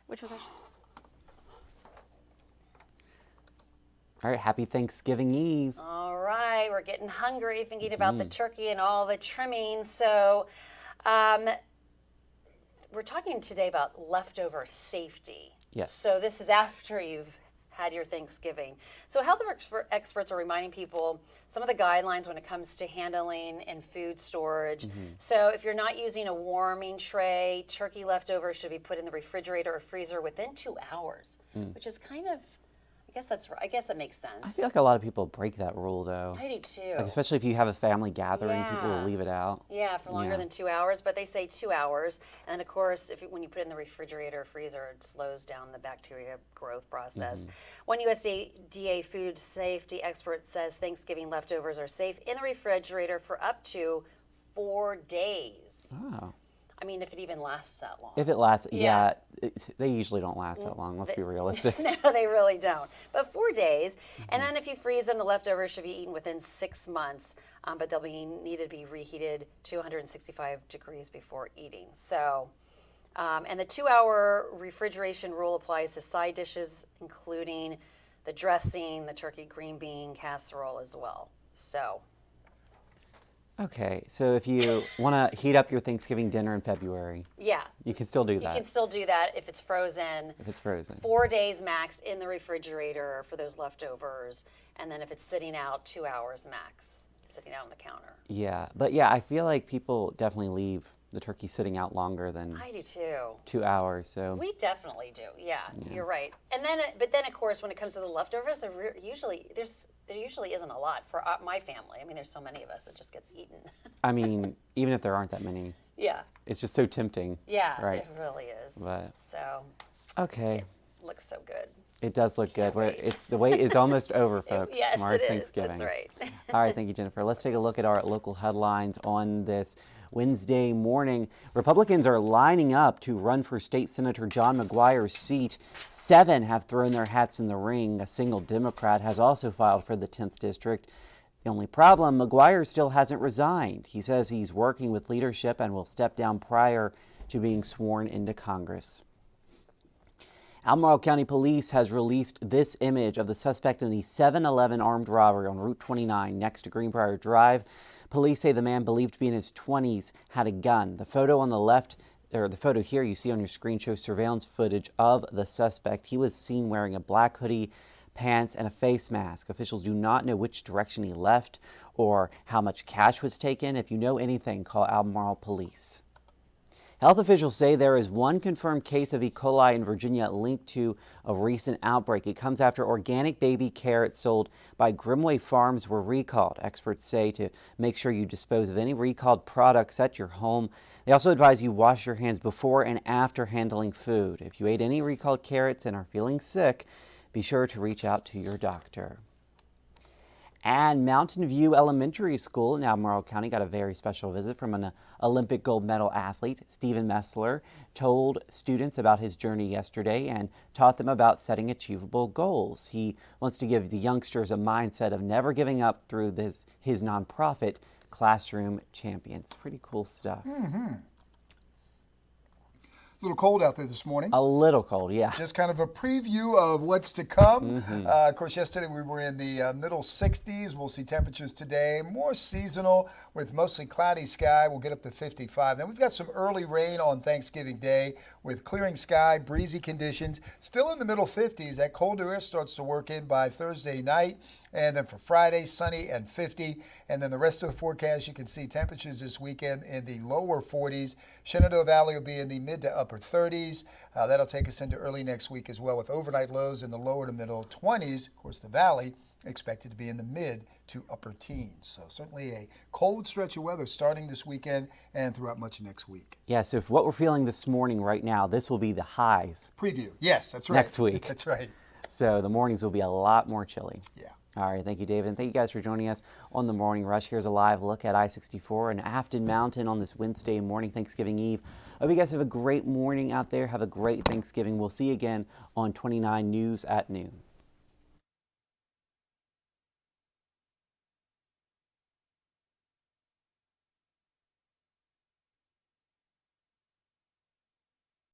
which was actually... All right, happy Thanksgiving Eve. All right, we're getting hungry thinking about the turkey and all the trimming. So we're talking today about leftover safety. Yes. So this is after you've had your Thanksgiving. So health experts are reminding people some of the guidelines when it comes to handling and food storage. So if you're not using a warming tray, turkey leftovers should be put in the refrigerator or freezer within 2 hours, which is kind of, I guess that makes sense. I feel like a lot of people break that rule, though. I do too. Like, especially if you have a family gathering, people will leave it out. Yeah, for longer than 2 hours, but they say 2 hours. And of course, when you put it in the refrigerator or freezer, it slows down the bacteria growth process. One USDA food safety expert says Thanksgiving leftovers are safe in the refrigerator for up to 4 days. Oh. I mean, if it even lasts that long. If it lasts, they usually don't last that long. Let's be realistic. No, they really don't. But 4 days. And then if you freeze them, the leftovers should be eaten within 6 months. But they'll need to be reheated to 165 degrees before eating. So, and the 2-hour refrigeration rule applies to side dishes, including the dressing, the turkey green bean casserole as well. So. Okay, so if you want to heat up your Thanksgiving dinner in February, you can still do that. You can still do that if it's frozen. If it's frozen. 4 days max in the refrigerator for those leftovers, and then if it's sitting out, 2 hours max, sitting out on the counter. Yeah, but I feel like people definitely leave the turkey sitting out longer than I do too. 2 hours. So we definitely do. Yeah, you're right. And then, but then of course, when it comes to the leftovers, there usually isn't a lot for my family. I mean, there's so many of us, it just gets eaten. I mean, even if there aren't that many, it's just so tempting. Yeah, right? It really is. But, so okay, it looks so good. It does look good. It's the wait is almost over, folks. Yes, Tomorrow's it is. Thanksgiving. That's right. All right, thank you, Jennifer. Let's take a look at our local headlines on this Wednesday morning. Republicans are lining up to run for State Senator John McGuire's seat. 7 have thrown their hats in the ring. A single Democrat has also filed for the 10th district. The only problem, McGuire still hasn't resigned. He says he's working with leadership and will step down prior to being sworn into Congress. Albemarle County Police has released this image of the suspect in the 7-Eleven armed robbery on Route 29 next to Greenbrier Drive. Police say the man, believed to be in his 20s, had a gun. The photo on the left, or the photo here you see on your screen, shows surveillance footage of the suspect. He was seen wearing a black hoodie, pants, and a face mask. Officials do not know which direction he left or how much cash was taken. If you know anything, call Albemarle Police. Health officials say there is one confirmed case of E. coli in Virginia linked to a recent outbreak. It comes after organic baby carrots sold by Grimway Farms were recalled. Experts say to make sure you dispose of any recalled products at your home. They also advise you wash your hands before and after handling food. If you ate any recalled carrots and are feeling sick, be sure to reach out to your doctor. And Mountain View Elementary School in Albemarle County got a very special visit from an Olympic gold medal athlete. Stephen Messler told students about his journey yesterday and taught them about setting achievable goals. He wants to give the youngsters a mindset of never giving up through his nonprofit, Classroom Champions. Pretty cool stuff. A little cold out there this morning. A little cold, yeah. Just kind of a preview of what's to come. Of course, yesterday we were in the middle 60s. We'll see temperatures today more seasonal with mostly cloudy sky. We'll get up to 55. Then we've got some early rain on Thanksgiving Day with clearing sky, breezy conditions. Still in the middle 50s. That colder air starts to work in by Thursday night. And then for Friday, sunny and 50. And then the rest of the forecast, you can see temperatures this weekend in the lower 40s. Shenandoah Valley will be in the mid to upper 30s. That'll take us into early next week as well with overnight lows in the lower to middle 20s. Of course, the valley expected to be in the mid to upper teens. So certainly a cold stretch of weather starting this weekend and throughout much of next week. Yeah, so if what we're feeling this morning right now, this will be the highs. Preview. Yes, that's right. Next week. That's right. So the mornings will be a lot more chilly. Yeah. All right, thank you, David. And thank you guys for joining us on the Morning Rush. Here's a live look at I-64 and Afton Mountain on this Wednesday morning, Thanksgiving Eve. I hope you guys have a great morning out there. Have a great Thanksgiving. We'll see you again on 29 News at noon.